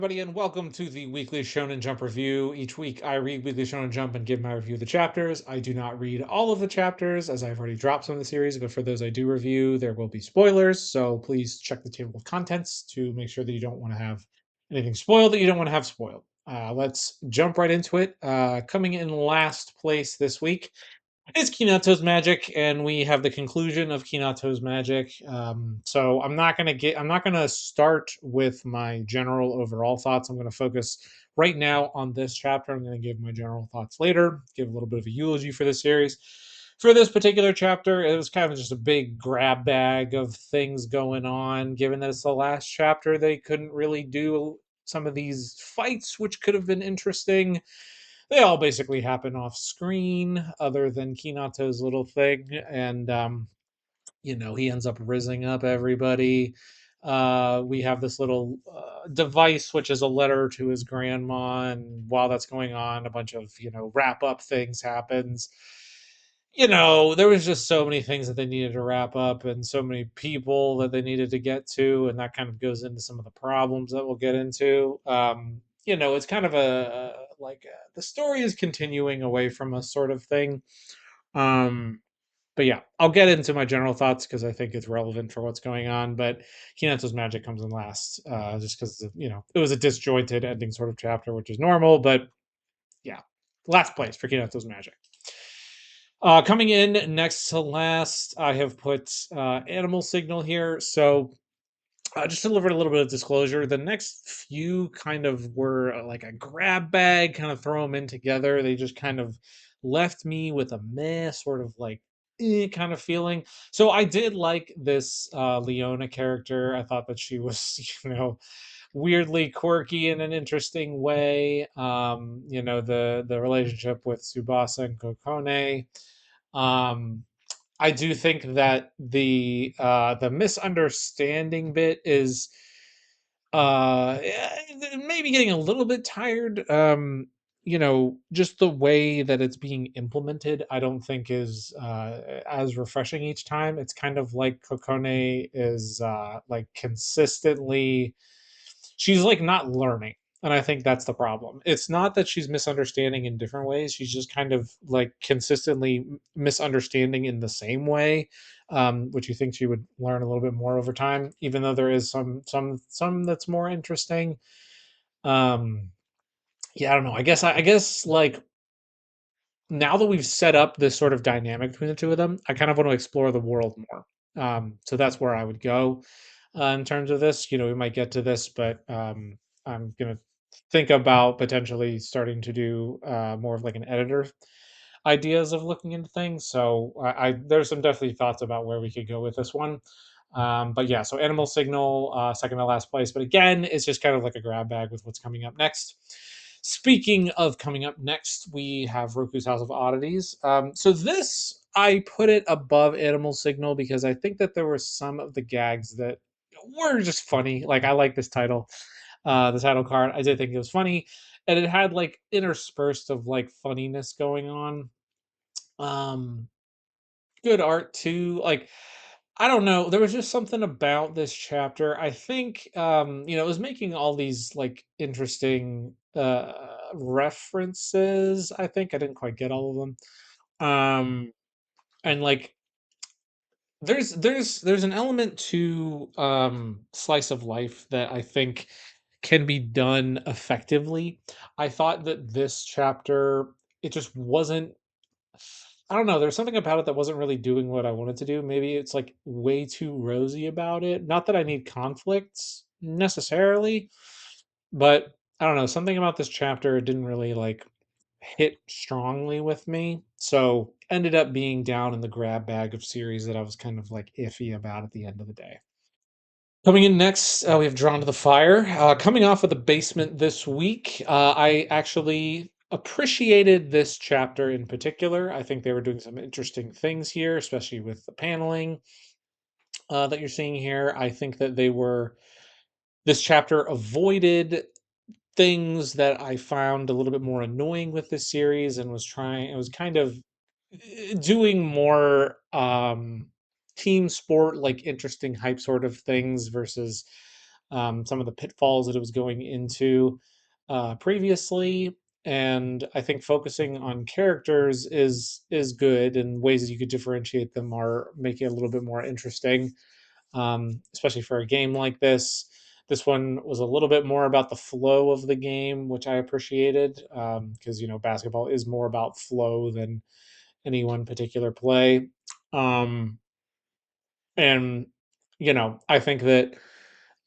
Everybody, and welcome to the weekly Shonen Jump review. Each week, I read Weekly Shonen Jump and give my review of the chapters. I do not read all of the chapters, as I've already dropped some of the series, but for those I do review, there will be spoilers. So please check the table of contents to make sure that you don't want to have anything spoiled that you don't want to have spoiled. Let's jump right into it. Coming in last place this week is Kinato's magic, and we have the conclusion of Kinato's magic. So I'm not gonna start with my general overall thoughts. I'm gonna focus right now on this chapter. I'm gonna give my general thoughts later, give a little bit of a eulogy for this series. For this particular chapter, it was kind of just a big grab bag of things going on. Given that it's the last chapter, they couldn't really do some of these fights, which could have been interesting. They all basically happen off screen, other than Kinato's little thing, and he ends up rizzing up everybody. We have this little device, which is a letter to his grandma, and while that's going on, a bunch of wrap up things happens. There was just so many things that they needed to wrap up, and so many people that they needed to get to, and that kind of goes into some of the problems that we'll get into. It's kind of the story is continuing away from us, sort of thing. Um but yeah, I'll get into my general thoughts because I think it's relevant for what's going on. But Hinato's magic comes in last, just because it was a disjointed ending sort of chapter, which is normal. But yeah, last place for Hinato's magic. Coming in next to last, I have put Animal Signal here. So just to deliver a little bit of disclosure, the next few kind of were like a grab bag, kind of throw them in together. They just kind of left me with a meh, sort of like kind of feeling. So I did like this Leona character. I thought that she was, weirdly quirky in an interesting way. The relationship with Tsubasa and Kokone. Um, I do think that the misunderstanding bit is maybe getting a little bit tired. Just the way that it's being implemented, I don't think is as refreshing each time. It's kind of like Kokone is like consistently, she's like not learning. And I think that's the problem. It's not that she's misunderstanding in different ways. She's just kind of like consistently misunderstanding in the same way, which you think she would learn a little bit more over time, even though there is some that's more interesting. Um, yeah, I don't know. I guess like now that we've set up this sort of dynamic between the two of them, I kind of want to explore the world more. So that's where I would go in terms of this. We might get to this, but I'm gonna think about potentially starting to do more of like an editor ideas of looking into things. So I there's some definitely thoughts about where we could go with this one. But yeah, so Animal Signal, second to last place. But again, it's just kind of like a grab bag with what's coming up next. Speaking of coming up next, we have Roku's House of Oddities. So this, I put it above Animal Signal because I think that there were some of the gags that were just funny. Like I like this title, the title card. I did think it was funny, and it had like interspersed of like funniness going on. Um, Good art too. Like I don't know, there was just something about this chapter. I think it was making all these like interesting references. I think I didn't quite get all of them. And like there's an element to slice of life that I think can be done effectively. I thought that this chapter, it just wasn't, I don't know. There's something about it that wasn't really doing what I wanted to do. Maybe it's like way too rosy about it. Not that I need conflicts necessarily, but I don't know. Something about this chapter didn't really like hit strongly with me. So ended up being down in the grab bag of series that I was kind of like iffy about at the end of the day. Coming in next, we have Drawn to the Fire. Coming off of the basement this week, I actually appreciated this chapter in particular. I think they were doing some interesting things here, especially with the paneling that you're seeing here. I think that this chapter avoided things that I found a little bit more annoying with this series and it was kind of doing more team sport, like interesting hype sort of things versus some of the pitfalls that it was going into previously. And I think focusing on characters is good, and ways that you could differentiate them are making it a little bit more interesting, especially for a game like this. This one was a little bit more about the flow of the game, which I appreciated, because basketball is more about flow than any one particular play. Um, and I think that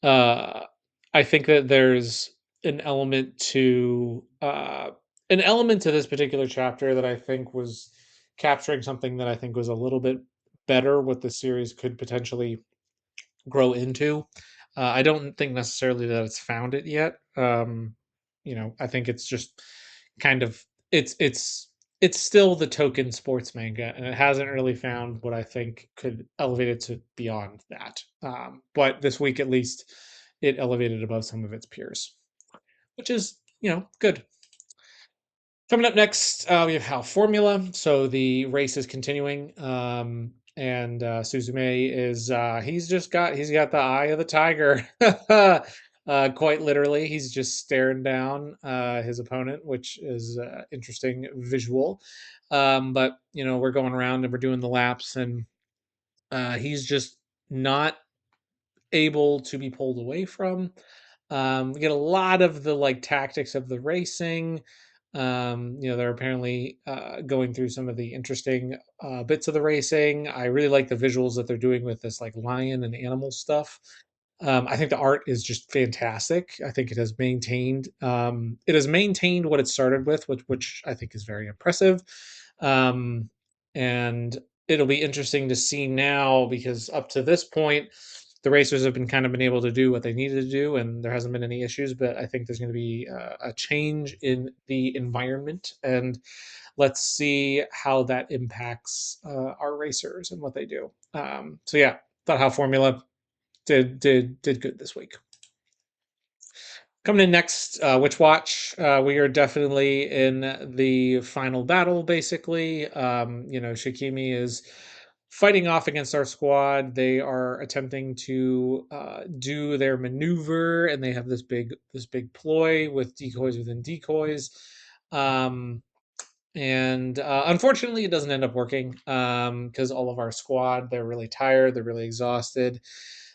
uh, there's an element to this particular chapter that I think was capturing something that I think was a little bit better what the series could potentially grow into. I don't think necessarily that it's found it yet. I think it's just kind of it's still the token sports manga, and it hasn't really found what I think could elevate it to beyond that. But this week, at least, it elevated above some of its peers, which is good. Coming up next, we have Hal Formula. So the race is continuing, and Suzume is he's got the eye of the tiger, quite literally. He's just staring down his opponent, which is interesting visual. But we're going around and we're doing the laps, and he's just not able to be pulled away from. We get a lot of the like tactics of the racing. They're apparently going through some of the interesting bits of the racing. I really like the visuals that they're doing with this like lion and animal stuff. I think the art is just fantastic. I think it has maintained what it started with, which I think is very impressive. And it'll be interesting to see now, because up to this point, the racers have been able to do what they needed to do, and there hasn't been any issues. But I think there's going to be a change in the environment, and let's see how that impacts our racers and what they do. So yeah, thought how Formula did good this week. Coming in next, Witch Watch. We are definitely in the final battle, basically. Shikimi is fighting off against our squad. They are attempting to do their maneuver, and they have this big ploy with decoys within decoys. And unfortunately, it doesn't end up working, because all of our squad, they're really tired, they're really exhausted.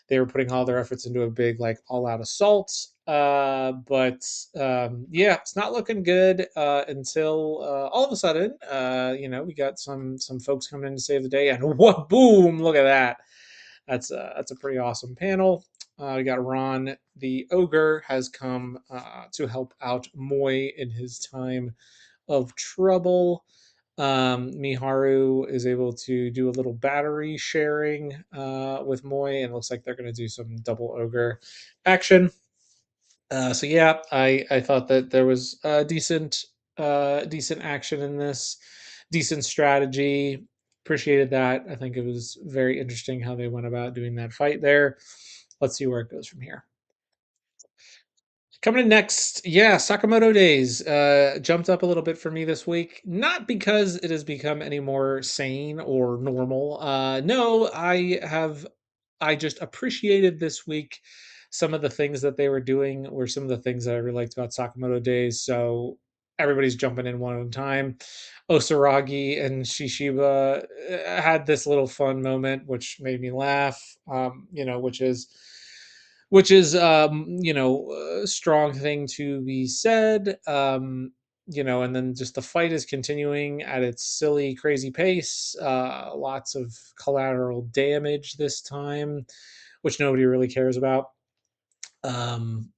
They were putting all their efforts into a big like all-out assault, but yeah, it's not looking good until all of a sudden, we got some folks coming in to save the day, and what, boom, look at that. That's a pretty awesome panel. We got Ron the ogre has come to help out Moy in his time of trouble. Miharu is able to do a little battery sharing with Moy, and it looks like they're going to do some double ogre action. So yeah, I thought that there was decent action in this, decent strategy. Appreciated that. I think it was very interesting how they went about doing that fight there. Let's see where it goes from here. Coming in next, yeah, Sakamoto Days jumped up a little bit for me this week. Not because it has become any more sane or normal. No, I just appreciated this week some of the things that they were doing were some of the things that I really liked about Sakamoto Days. So everybody's jumping in one at a time. Osaragi and Shishiba had this little fun moment, which made me laugh. Which is a strong thing to be said. And then just the fight is continuing at its silly, crazy pace. Lots of collateral damage this time, which nobody really cares about. Um,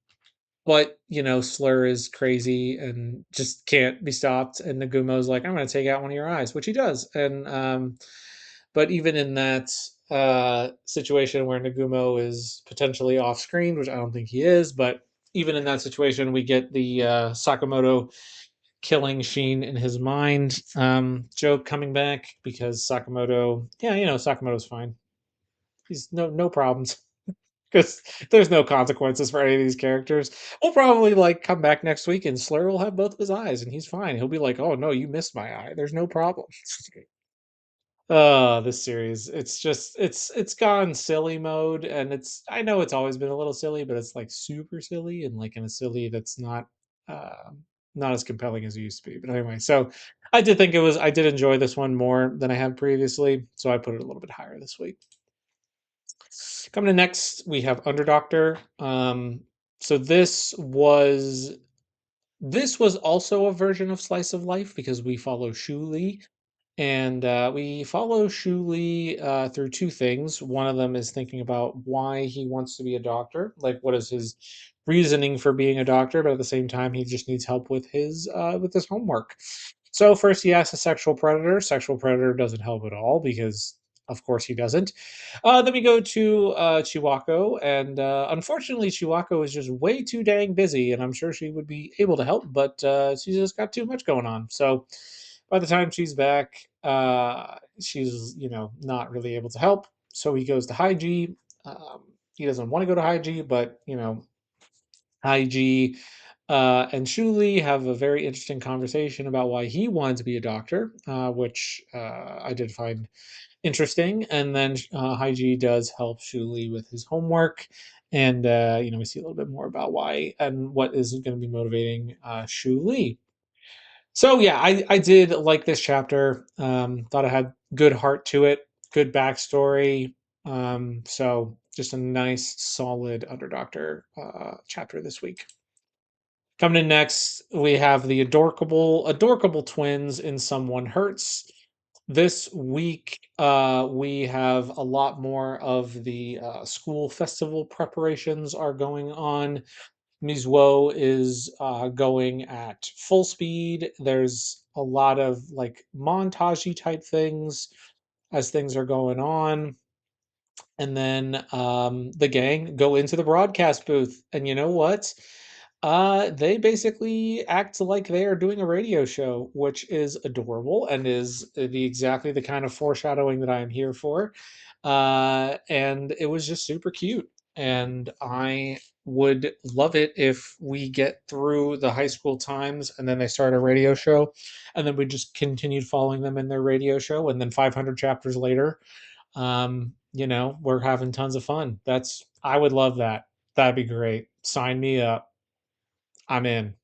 but Slur is crazy and just can't be stopped. And Nagumo's like, "I'm going to take out one of your eyes," which he does. And but even in that situation where Nagumo is potentially off screen, which I don't think he is, but even in that situation, we get the Sakamoto killing Sheen in his mind joke coming back, because Sakamoto, yeah, Sakamoto's fine. He's no problems. Because there's no consequences for any of these characters. We'll probably like come back next week and Slur will have both of his eyes and he's fine. He'll be like, "Oh no, you missed my eye. There's no problem." This series, it's just it's gone silly mode, and I know it's always been a little silly, but it's like super silly and like in a silly that's not as compelling as it used to be. But anyway, so I did enjoy this one more than I had previously, so I put it a little bit higher this week. Coming to next, we have Underdoctor. So this was also a version of Slice of Life because we follow Shu Li, and we follow Shu Li through two things. One of them is thinking about why he wants to be a doctor, like what is his reasoning for being a doctor, but at the same time, he just needs help with his homework. So first, he asks a sexual predator. Sexual predator doesn't help at all because, of course, he doesn't. Then we go to Chiwako, and unfortunately, Chiwako is just way too dang busy, and I'm sure she would be able to help, but she's just got too much going on. So by the time she's back, she's not really able to help. So he goes to Haiji. He doesn't want to go to Haiji, but Haiji and Shuli have a very interesting conversation about why he wanted to be a doctor, which I did find interesting. And then Haiji does help Shuli with his homework. And, we see a little bit more about why and what is going to be motivating Shuli. So, yeah, I did like this chapter. Thought it had good heart to it, good backstory. So, just a nice, solid Underdoctor chapter this week. Coming in next, we have the adorkable twins in Someone Hurts. This week, we have a lot more of the school festival preparations are going on. Mizuo is going at full speed. There's a lot of like montagey type things as things are going on. And then the gang go into the broadcast booth. And you know what? They basically act like they are doing a radio show, which is adorable and is exactly the kind of foreshadowing that I am here for. And it was just super cute. And I would love it if we get through the high school times and then they start a radio show, and then we just continued following them in their radio show. And then 500 chapters later, we're having tons of fun. I would love that. That'd be great. Sign me up. I'm in.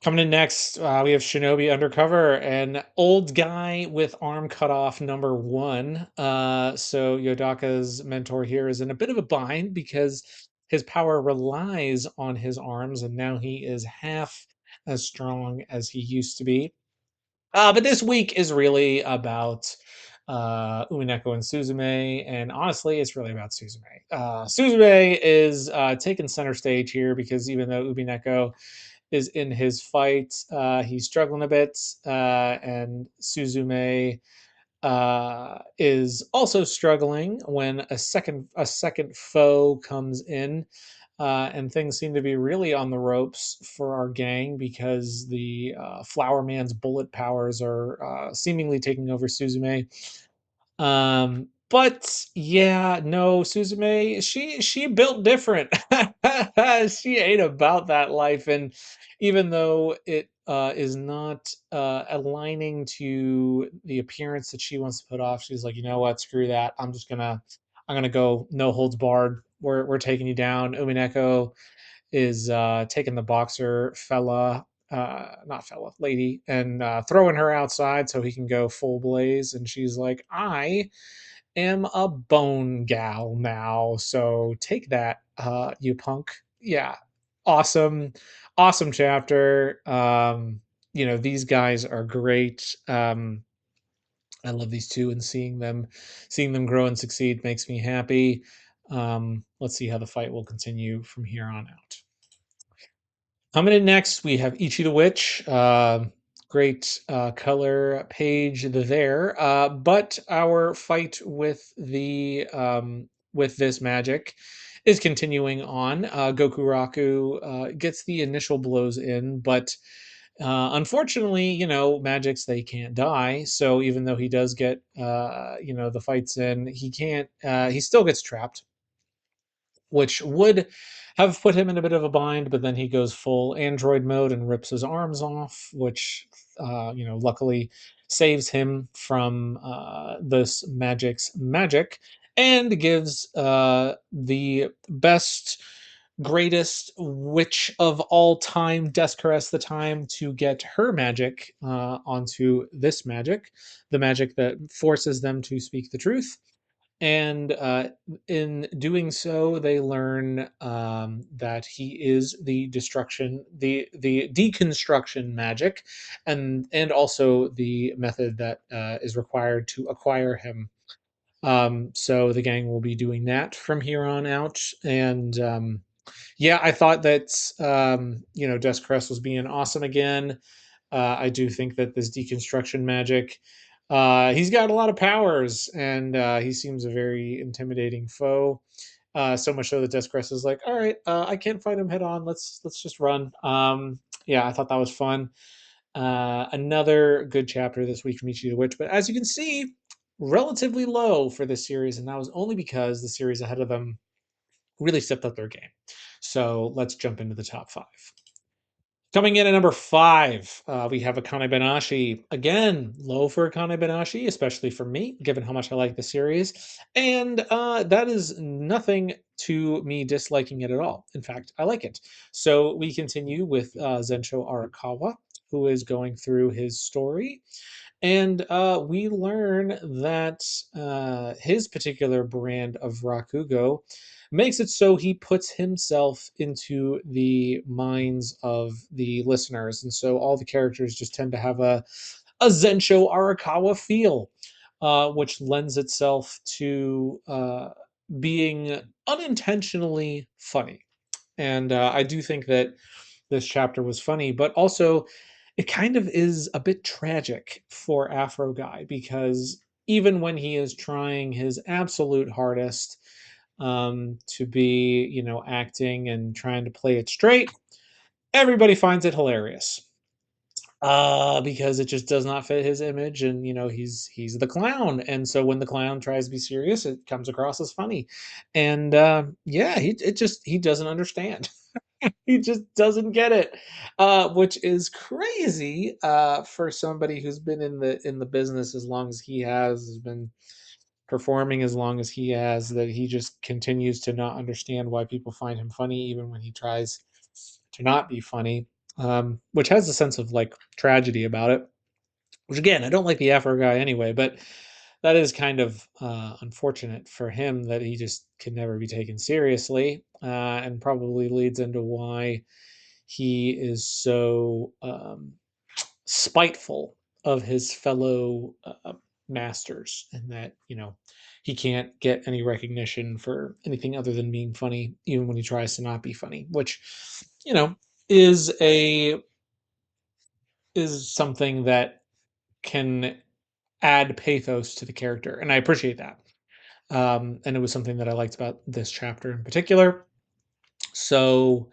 Coming in next, we have Shinobi Undercover, an old guy with arm cut off number one. So Yodaka's mentor here is in a bit of a bind because his power relies on his arms, and now he is half as strong as he used to be. But this week is really about Umineko and Suzume, and honestly, it's really about Suzume. Suzume is taking center stage here because even though Umineko is in his fight, he's struggling a bit, and Suzume is also struggling when a second foe comes in, and things seem to be really on the ropes for our gang because the Flower Man's bullet powers are seemingly taking over Suzume. But yeah, no, Suzume, she built different. She ain't about that life, and even though it is not aligning to the appearance that she wants to put off, she's like, you know what, screw that. I'm gonna go no holds barred. We're taking you down. Umineko is taking the boxer fella, not fella, lady, and throwing her outside so he can go full blaze. And she's like, I am a bone gal now, so take that, you punk. Yeah, awesome, awesome chapter. These guys are great. I love these two, and seeing them grow and succeed makes me happy. Let's see how the fight will continue from here on out. Coming in next, we have Ichi the Witch. Great color page there. But our fight with this magic is continuing on. Goku Raku gets the initial blows in, but unfortunately, magics they can't die. So even though he does get the fights in, he can't. He still gets trapped, which would have put him in a bit of a bind, but then he goes full android mode and rips his arms off, which, luckily saves him from this magic's magic and gives the best, greatest witch of all time, Descaress the Time, to get her magic onto this magic, the magic that forces them to speak the truth. And in doing so, they learn that he is the destruction, the deconstruction magic, and also the method that is required to acquire him. So the gang will be doing that from here on out, and yeah, I thought that Des Crest was being awesome again. I do think that this deconstruction magic, he's got a lot of powers, and he seems a very intimidating foe. So much so that Descrest is like, all right, I can't fight him head on. Let's just run. Yeah, I thought that was fun. Another good chapter this week from Ichi the Witch, but as you can see, relatively low for this series, and that was only because the series ahead of them really stepped up their game. So let's jump into the top five. Coming in at number five, we have Akane-Banashi. Again, low for Akane-Banashi, especially for me, given how much I like the series. And that is nothing to me disliking it at all. In fact, I like it. So we continue with Zensho Arakawa, who is going through his story. And we learn that his particular brand of Rakugo makes it so he puts himself into the minds of the listeners. And so all the characters just tend to have a Zensho Arakawa feel, which lends itself to being unintentionally funny. And I do think that this chapter was funny, but also it kind of is a bit tragic for Afro Guy because even when he is trying his absolute hardest to be, acting and trying to play it straight, everybody finds it hilarious because it just does not fit his image, and he's the clown, and so when the clown tries to be serious, it comes across as funny, and yeah, he doesn't understand. He just doesn't get it, which is crazy for somebody who's been in the business as long as he has been performing as long as he has, that he just continues to not understand why people find him funny even when he tries to not be funny, which has a sense of like tragedy about it, which again, I don't like the Afro guy anyway, but that is kind of unfortunate for him that he just can never be taken seriously, and probably leads into why he is so spiteful of his fellow masters, and that he can't get any recognition for anything other than being funny, even when he tries to not be funny, which you know is a is something that can add pathos to the character, and I appreciate that. And it was something that I liked about this chapter in particular. So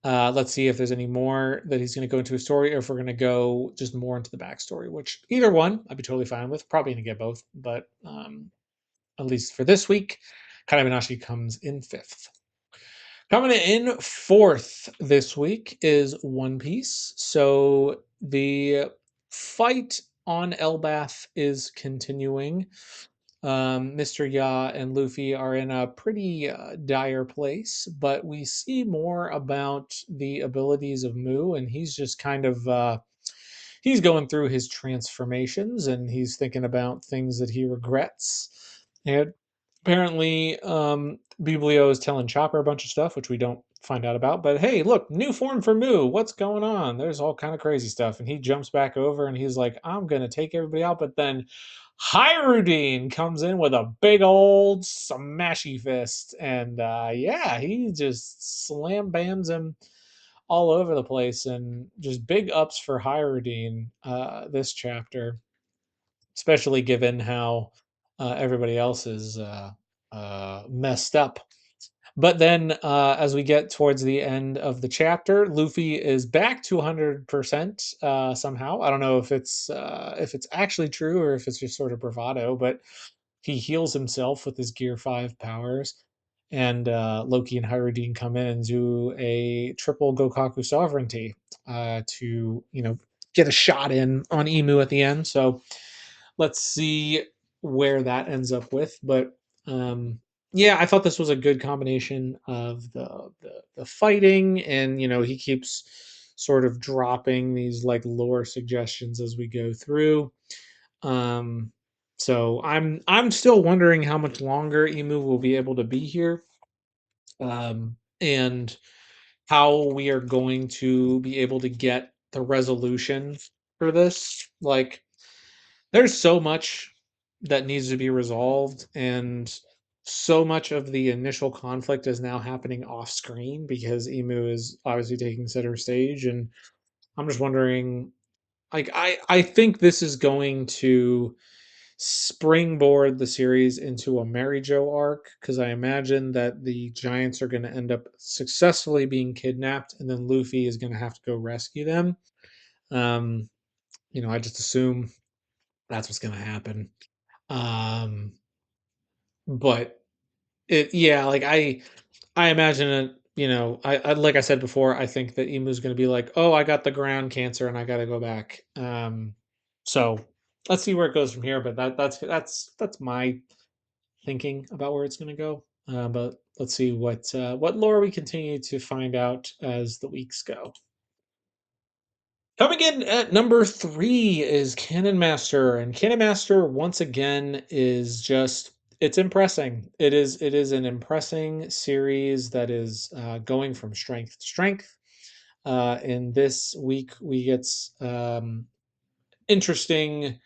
let's see if there's any more that he's going to go into a story, or if we're going to go just more into the backstory. Which either one, I'd be totally fine with. Probably going to get both, but at least for this week, Kanabanashi comes in fifth. Coming in fourth this week is One Piece. So the fight on Elbath is continuing. Mr. Ya and Luffy are in a pretty dire place, but we see more about the abilities of Mu, and he's just kind of he's going through his transformations, and he's thinking about things that he regrets. And apparently, Biblio is telling Chopper a bunch of stuff, which we don't find out about. But hey, look, new form for Mu. What's going on? There's all kind of crazy stuff. And he jumps back over, and he's like, "I'm gonna take everybody out." But then Hyrudine comes in with a big old smashy fist, and yeah, he just slam bams him all over the place, and just big ups for Hyrudine this chapter, especially given how everybody else is messed up. But then, as we get towards the end of the chapter, Luffy is back to 100% somehow. I don't know if it's actually true or if it's just sort of bravado, but he heals himself with his Gear 5 powers. And Loki and Hyrudine come in and do a triple Gokaku sovereignty to get a shot in on Emu at the end. So let's see where that ends up with. But yeah, I thought this was a good combination of the fighting, and he keeps sort of dropping these like lore suggestions as we go through. Um, so I'm still wondering how much longer Emu will be able to be here, and how we are going to be able to get the resolution for this. Like, there's so much that needs to be resolved, and so much of the initial conflict is now happening off screen because Emu is obviously taking center stage. And I'm just wondering, like, I think this is going to springboard the series into a Mary Jo arc, because I imagine that the giants are going to end up successfully being kidnapped, and then Luffy is going to have to go rescue them. um I just assume that's what's going to happen. um but yeah, like I imagine it. I like I said before, I think that Emu's going to be like, oh, I got the ground cancer and I got to go back. So let's see where it goes from here. But that's my thinking about where it's going to go. But let's see what lore we continue to find out as the weeks go. Coming in at number 3 is Cannon Master, and Cannon Master once again is just, it's impressing. It is an impressing series that is going from strength to strength. In this week, we get interesting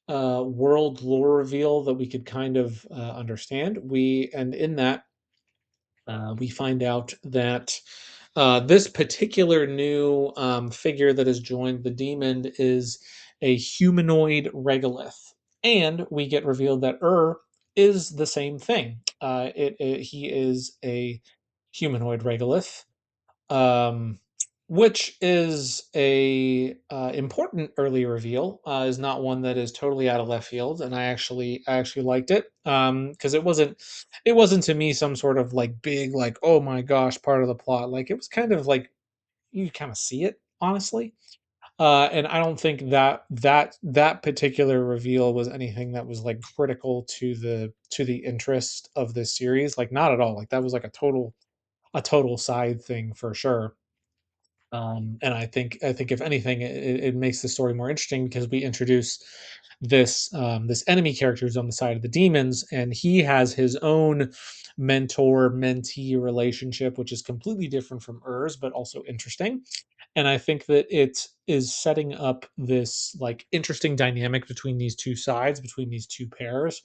world lore reveal that we could kind of understand. And in that, we find out that this particular new figure that has joined the demon is a humanoid regolith, and we get revealed that is the same thing. He is a humanoid regolith, um, which is a important early reveal. Is not one that is totally out of left field, and I actually liked it, because it wasn't to me some sort of like big, like, oh my gosh, part of the plot. Like, it was kind of like you kind of see it, honestly. And I don't think that particular reveal was anything that was like critical to the interest of this series. Like, not at all. Like, that was like a total side thing for sure. And I think if anything, it makes the story more interesting because we introduce this enemy character who's on the side of the demons, and he has his own mentor mentee relationship, which is completely different from Ur's, but also interesting. And I think that it is setting up this like interesting dynamic between these two sides, between these two pairs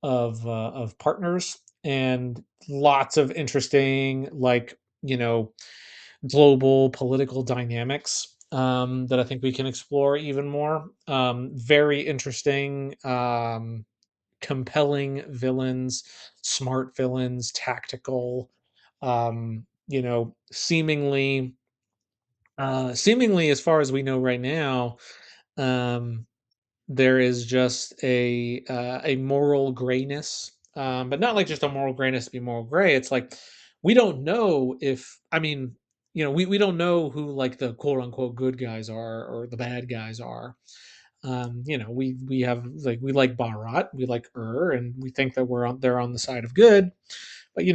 of partners, and lots of interesting, like, global political dynamics that I think we can explore even more. Very interesting, compelling villains, smart villains, tactical. Seemingly, as far as we know right now, um, there is just a moral grayness, but not like just a moral grayness to be moral gray. It's like we don't know if, I mean, we don't know who like the quote unquote good guys are or the bad guys are. We have, like, we like Barat, we like and we think that they're on the side of good. But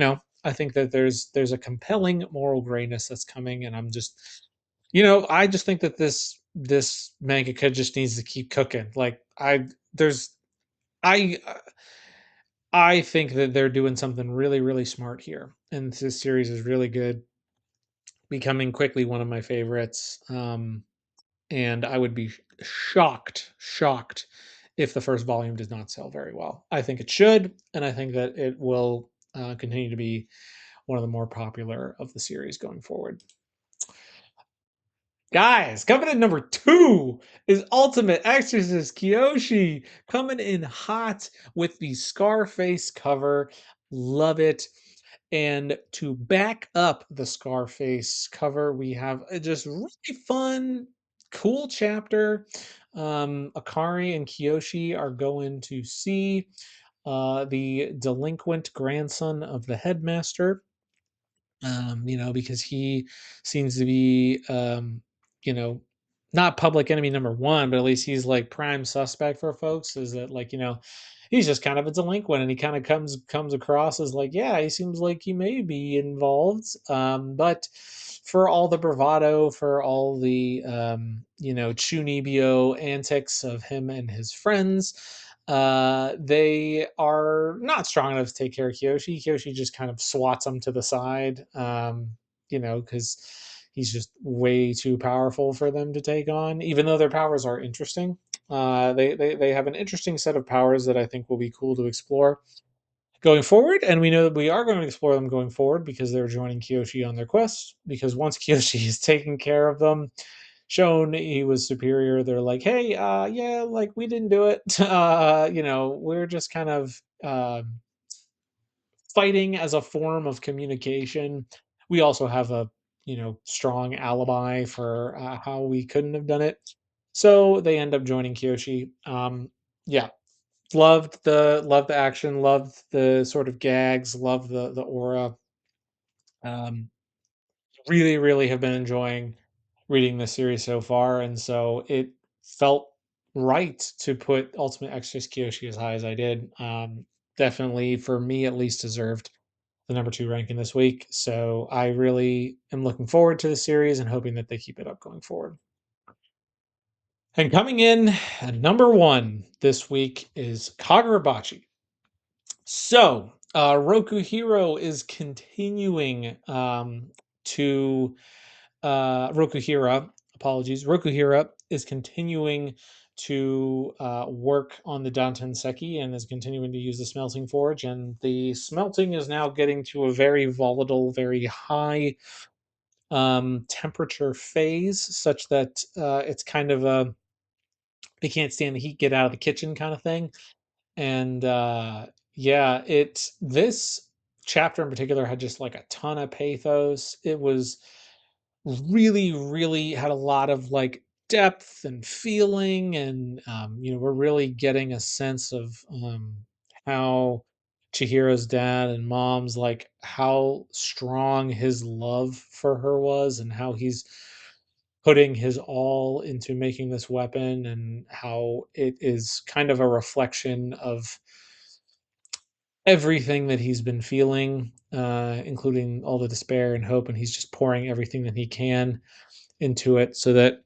I think that there's a compelling moral grayness that's coming, and I just think that this mangaka just needs to keep cooking. Like, there's I I think that they're doing something really, really smart here, and this series is really good, becoming quickly one of my favorites. And I would be shocked if the first volume does not sell very well. I think it should, and I think that it will continue to be one of the more popular of the series going forward. Guys, coming in number 2 is Ultimate Exorcist Kiyoshi, coming in hot with the Scarface cover. Love it. And to back up the Scarface cover, we have a just really fun, cool chapter. Akari and Kiyoshi are going to see the delinquent grandson of the headmaster, because he seems to be, you know, not public enemy number one, but at least he's like prime suspect for folks. Is that like he's just kind of a delinquent, and he kind of comes across as like, yeah, he seems like he may be involved, but for all the bravado, for all the chunibyo antics of him and his friends, they are not strong enough to take care of Kiyoshi. Kiyoshi just kind of swats him to the side, because he's just way too powerful for them to take on. Even though their powers are interesting, they have an interesting set of powers that I think will be cool to explore going forward. And we know that we are going to explore them going forward because they're joining Kiyoshi on their quest. Because once Kiyoshi is taking care of them, shown he was superior, they're like, hey, yeah, like we didn't do it. We're just kind of fighting as a form of communication. We also have a strong alibi for how we couldn't have done it. So they end up joining Kiyoshi. Yeah, loved the action, loved the sort of gags, loved the aura. Um, really, really have been enjoying reading this series so far, and so it felt right to put Ultimate Exorcist Kyoshi as high as I did. Definitely, for me at least, deserved the number two ranking this week. So I really am looking forward to the series and hoping that they keep it up going forward. And coming in at number one this week is Kagurabachi. So, Roku Hero is continuing to Roku Hira, apologies. Roku Hira is continuing to work on the Danten Seki and is continuing to use the smelting forge. And the smelting is now getting to a very volatile, very high temperature phase, such that it's kind of a they can't stand the heat, get out of the kitchen kind of thing. And yeah, this chapter in particular had just like a ton of pathos. It was really, really had a lot of like depth and feeling, and we're really getting a sense of how Chihiro's dad and mom's like how strong his love for her was, and how he's putting his all into making this weapon, and how it is kind of a reflection of everything that he's been feeling, including all the despair and hope, and he's just pouring everything that he can into it so that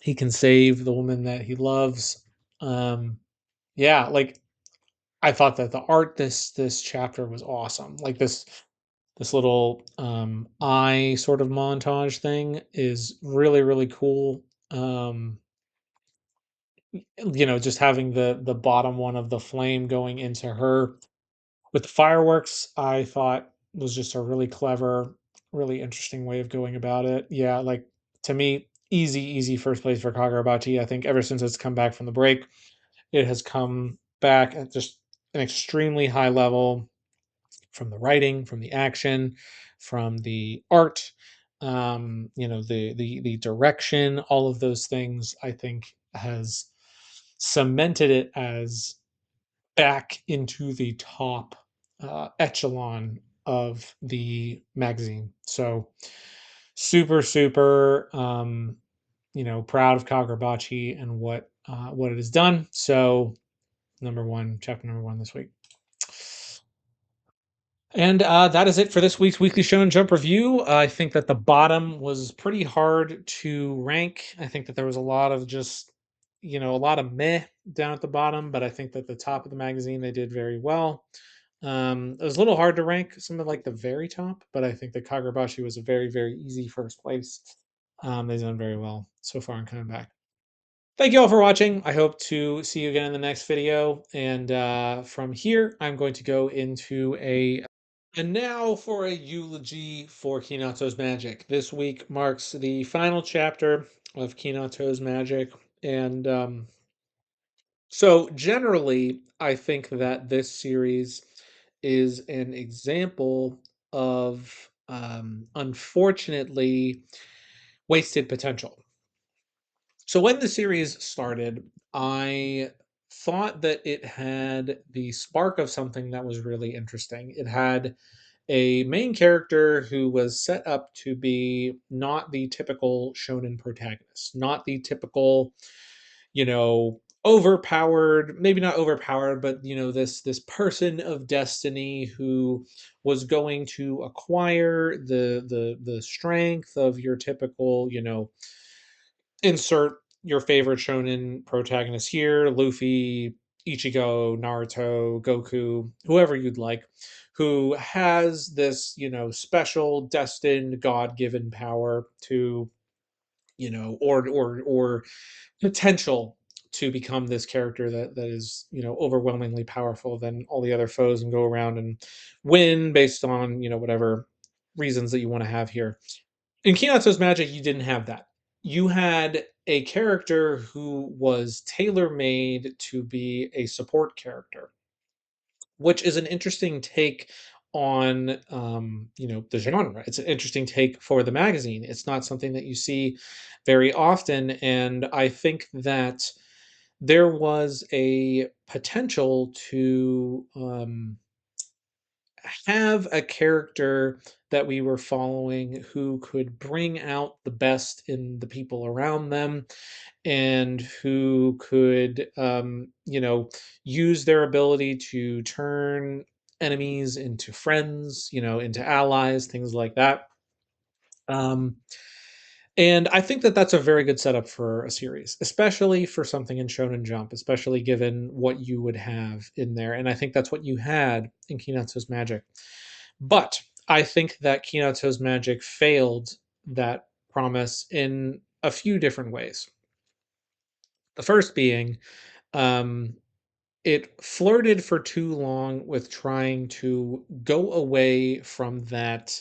he can save the woman that he loves. Yeah, like I thought that the art this chapter was awesome. Like this little eye sort of montage thing is really really cool. Just having the bottom one of the flame going into her with the fireworks, I thought was just a really clever, really interesting way of going about it. Yeah, like to me, easy first place for Kagurabachi. I think ever since it's come back from the break, it has come back at just an extremely high level from the writing, from the action, from the art, the direction, all of those things. I think has cemented it as back into the top echelon of the magazine. So super, super, proud of Kagurabachi and what it has done. So chapter number one this week. And that is it for this week's Weekly Shonen Jump review. I think that the bottom was pretty hard to rank. I think that there was a lot of just, a lot of meh down at the bottom, but I think that the top of the magazine, they did very well. It was a little hard to rank some of like the very top, but I think that Kagurabashi was a very, very easy first place. They've done very well so far in coming back. Thank you all for watching. I hope to see you again in the next video. And from here, I'm going to go into a and now for a eulogy for Kinato's Magic. This week marks the final chapter of Kinato's Magic. And so, generally, I think that this series is an example of, unfortunately, wasted potential. So, when the series started, I thought that it had the spark of something that was really interesting. It had a main character who was set up to be not the typical shonen protagonist, not the typical, overpowered, maybe not overpowered, but this person of destiny who was going to acquire the strength of your typical, insert your favorite shonen protagonist here, Luffy, Ichigo, Naruto, Goku, whoever you'd like, who has this, special destined god-given power to, or potential to become this character that is, overwhelmingly powerful than all the other foes and go around and win based on, whatever reasons that you want to have here. In Kinato's Magic, you didn't have that. You had a character who was tailor made to be a support character, which is an interesting take on, the genre. It's an interesting take for the magazine. It's not something that you see very often, and I think that there was a potential to, have a character that we were following who could bring out the best in the people around them, and who could, use their ability to turn enemies into friends, into allies, things like that. Um, and I think that that's a very good setup for a series, especially for something in Shonen Jump, especially given what you would have in there. And I think that's what you had in Kinato's Magic. But I think that Kinato's Magic failed that promise in a few different ways. The first being, um, it flirted for too long with trying to go away from that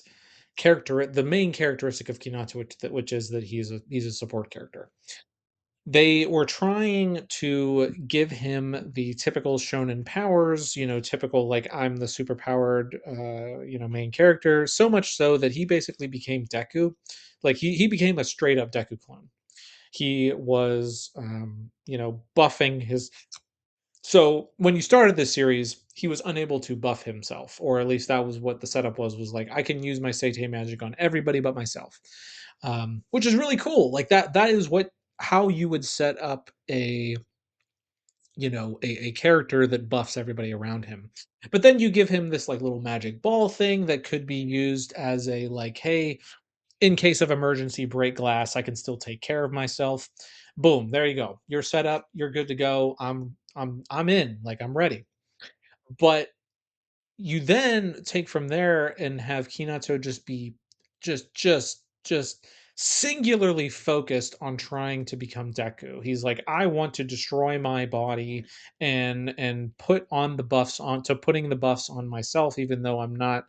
character, the main characteristic of Kinato, which is that he's a support character. They were trying to give him the typical shonen powers, typical like I'm the superpowered, main character. So much so that he basically became Deku, like he became a straight up Deku clone. He was, buffing his. So when you started this series, he was unable to buff himself, or at least that was what the setup was like, I can use my Seitei magic on everybody but myself, which is really cool. Like that is what how you would set up a character that buffs everybody around him. But then you give him this like little magic ball thing that could be used as a like, hey, in case of emergency break glass, I can still take care of myself. Boom, there you go. You're set up, you're good to go. I'm in, like I'm ready. But you then take from there and have Kinato just be just singularly focused on trying to become Deku. He's like, I want to destroy my body and put on the buffs on to putting the buffs on myself, even though I'm not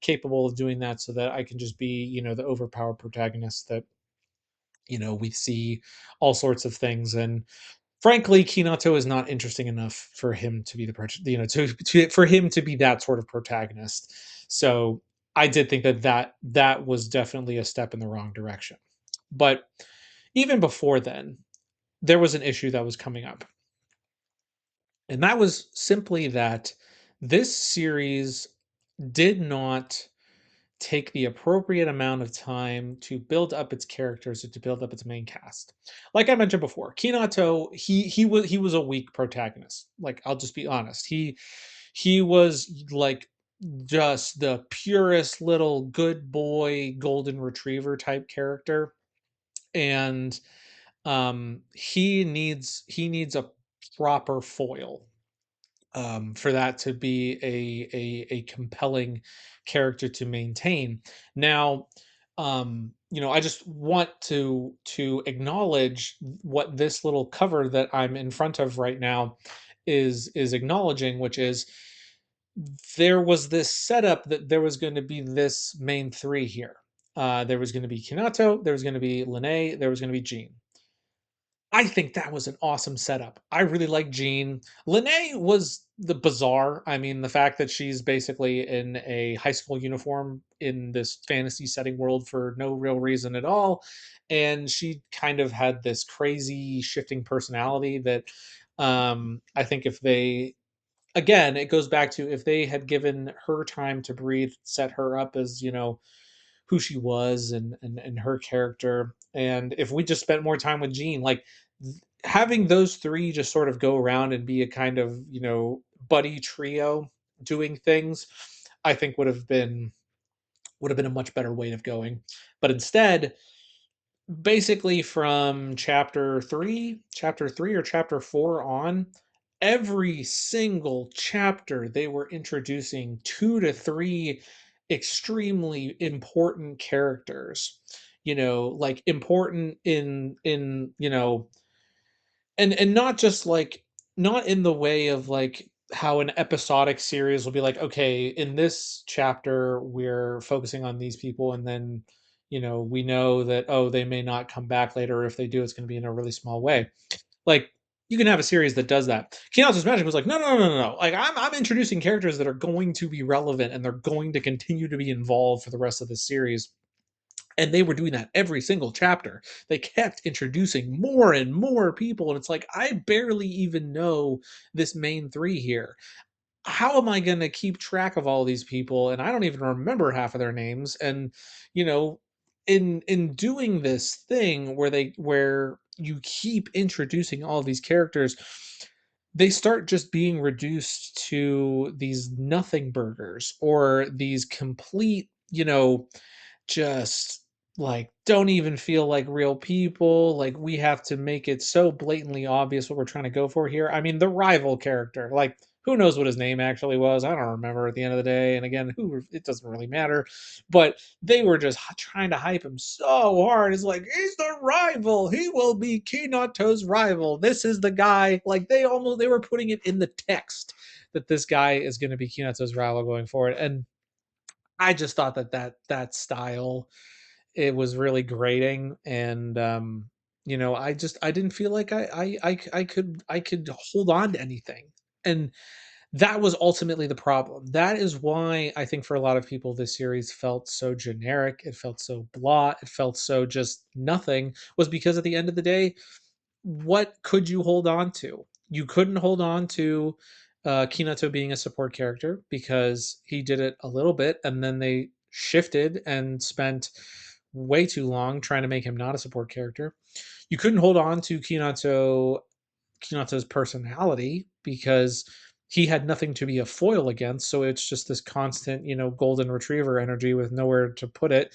capable of doing that, so that I can just be, the overpowered protagonist that, we see all sorts of things. And frankly, Kinato is not interesting enough for him to be for him to be that sort of protagonist. So I did think that was definitely a step in the wrong direction. But even before then, there was an issue that was coming up, and that was simply that this series did not take the appropriate amount of time to build up its characters and to build up its main cast. Like I mentioned before, Kinato, he was a weak protagonist. Like I'll just be honest. He was like just the purest little good boy golden retriever type character, and he needs a proper foil, for that to be a compelling character to maintain. Now, I just want to acknowledge what this little cover that I'm in front of right now is acknowledging, which is there was this setup that there was going to be this main three here. There was going to be Kinato, there was going to be Lene, there was going to be Jean. I think that was an awesome setup. I really like Jean. Lene was the bizarre. I mean, the fact that she's basically in a high school uniform in this fantasy setting world for no real reason at all. And she kind of had this crazy shifting personality that, I think if they again, it goes back to if they had given her time to breathe, set her up as, who she was and her character, and if we just spent more time with Jean, like having those three just sort of go around and be a kind of, buddy trio doing things, I think would have been a much better way of going. But instead, basically from chapter 3 or chapter 4 on, every single chapter they were introducing 2 to 3 extremely important characters, like important and not just like, not in the way of like how an episodic series will be like, okay, in this chapter we're focusing on these people, and then we know that, oh, they may not come back later, or if they do, it's going to be in a really small way. Like, you can have a series that does that. Kinoto's Magic was like, no, no, no, no, no. Like, I'm introducing characters that are going to be relevant and they're going to continue to be involved for the rest of the series, and they were doing that every single chapter. They kept introducing more and more people, and it's like, I barely even know this main three here. How am I going to keep track of all these people, and I don't even remember half of their names? And you know in doing this thing where you keep introducing all of these characters, they start just being reduced to these nothing burgers, or these complete, just like don't even feel like real people. Like, we have to make it so blatantly obvious what we're trying to go for here. I mean, the rival character, like, who knows what his name actually was? I don't remember at the end of the day. And again, who, it doesn't really matter. But they were just trying to hype him so hard. It's like, he's the rival. He will be Kinato's rival. This is the guy. Like, they were putting it in the text that this guy is going to be Kinato's rival going forward. And I just thought that style, it was really grating. And I didn't feel like I could hold on to anything. And that was ultimately the problem. That is why I think for a lot of people this series felt so generic, it felt so blah, it felt so just nothing, was because at the end of the day, what could you hold on to? You couldn't hold on to Kinato being a support character because he did it a little bit, and then they shifted and spent way too long trying to make him not a support character. You couldn't hold on to Kinato's personality because he had nothing to be a foil against. So it's just this constant, golden retriever energy with nowhere to put it.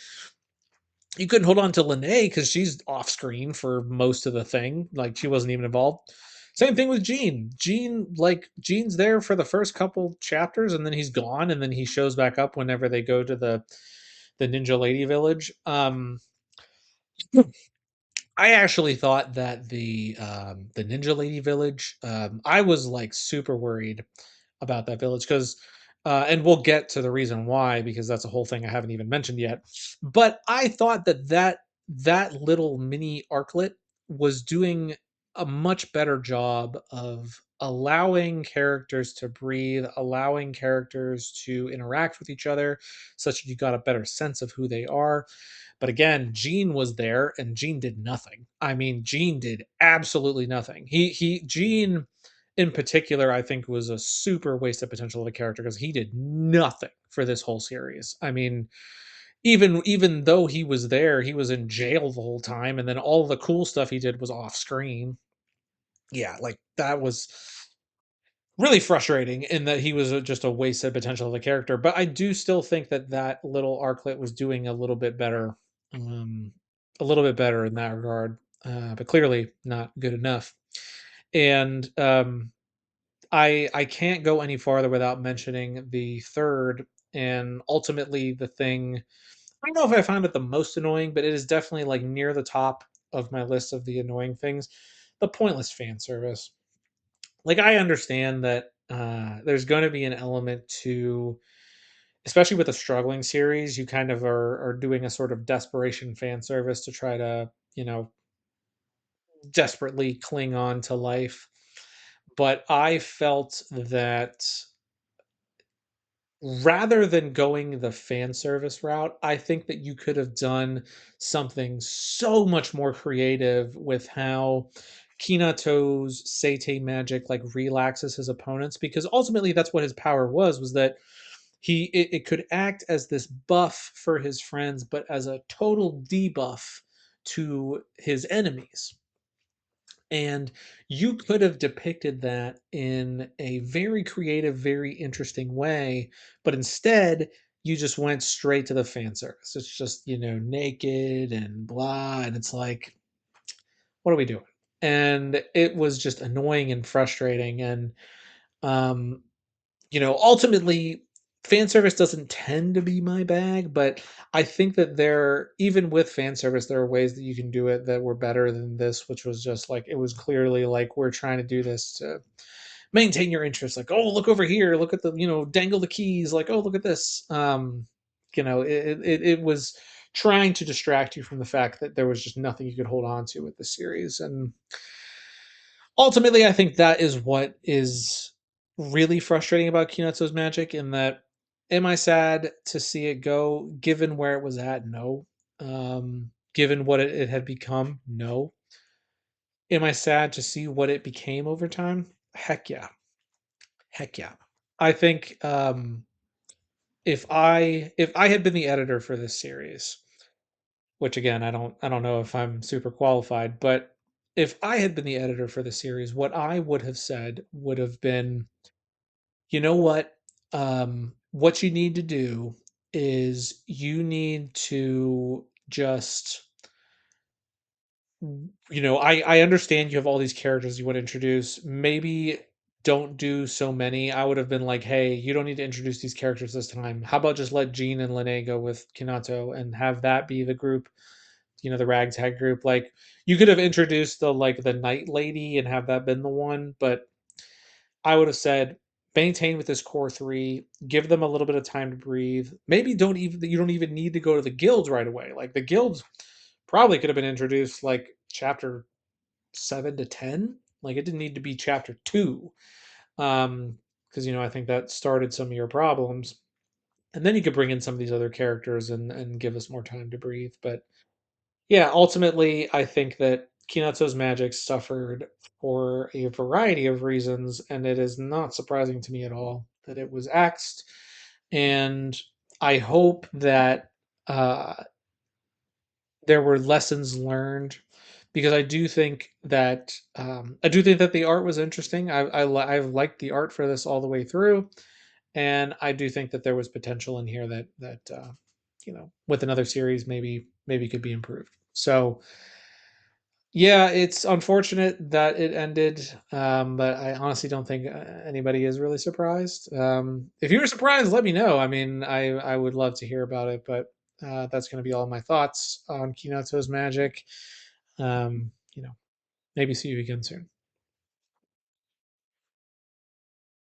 You couldn't hold on to Lene because she's off screen for most of the thing. Like, she wasn't even involved. Same thing with Gene. Gene's there for the first couple chapters, and then he's gone, and then he shows back up whenever they go to the Ninja Lady Village. I actually thought that the Ninja Lady Village, I was like super worried about that village because, and we'll get to the reason why, because that's a whole thing I haven't even mentioned yet. But I thought that little mini arclet was doing a much better job of allowing characters to breathe, allowing characters to interact with each other, such that you got a better sense of who they are. But again, Gene was there and Gene did nothing. I mean, Gene did absolutely nothing. Gene in particular, I think, was a super waste of potential of a character because he did nothing for this whole series. I mean, even though he was there, he was in jail the whole time, and then all the cool stuff he did was off screen. Yeah, like that was really frustrating in that he was just a wasted potential of a character. But I do still think that little arclet was doing um, a little bit better in that regard, but clearly not good enough. And I can't go any farther without mentioning the third and ultimately the thing. I don't know if I found it the most annoying, but it is definitely like near the top of my list of the annoying things. The pointless fan service. Like, I understand that there's going to be an element to, especially with a struggling series, you kind of are doing a sort of desperation fan service to try to, desperately cling on to life. But I felt that rather than going the fan service route, I think that you could have done something so much more creative with how Kinato's Seitei magic like relaxes his opponents, because ultimately that's what his power was that it could act as this buff for his friends, but as a total debuff to his enemies. And you could have depicted that in a very creative, very interesting way, but instead you just went straight to the fan service. It's just, naked and blah. And it's like, what are we doing? And it was just annoying and frustrating. And um, ultimately, fan service doesn't tend to be my bag, but I think that even with fan service, there are ways that you can do it that were better than this, which was just like, it was clearly like, we're trying to do this to maintain your interest. Like, oh, look over here, look at the, dangle the keys, like, oh, look at this. It was trying to distract you from the fact that there was just nothing you could hold on to with the series. And ultimately, I think that is what is really frustrating about Kinato's magic. In that, am I sad to see it go? Given where it was at, no. Given what it had become, no. Am I sad to see what it became over time? Heck yeah, heck yeah. I think if I had been the editor for this series, which again I don't know if I'm super qualified, but if I had been the editor for the series, what I would have said would have been, you know what you need to do is you need to just, I understand you have all these characters you want to introduce. Maybe don't do so many. I would have been like, hey, you don't need to introduce these characters this time. How about just let Jean and Lene go with Kinato and have that be the group, the ragtag group. Like, you could have introduced the night lady and have that been the one, but I would have said maintain with this core three, give them a little bit of time to breathe. Maybe you don't even need to go to the guilds right away. Like, the guilds probably could have been introduced like chapter 7 to 10. Like, it didn't need to be chapter 2. Because I think that started some of your problems. And then you could bring in some of these other characters and give us more time to breathe. But yeah, ultimately, I think that Kinato's magic suffered for a variety of reasons, and it is not surprising to me at all that it was axed. And I hope that uh, there were lessons learned, because I do think that the art was interesting. I've liked the art for this all the way through, and I do think that there was potential in here that with another series maybe could be improved. So yeah, it's unfortunate that it ended, but I honestly don't think anybody is really surprised. If you were surprised, let me know. I mean, I would love to hear about it, but that's going to be all my thoughts on Kinato's magic. Um, you know, maybe see you again soon.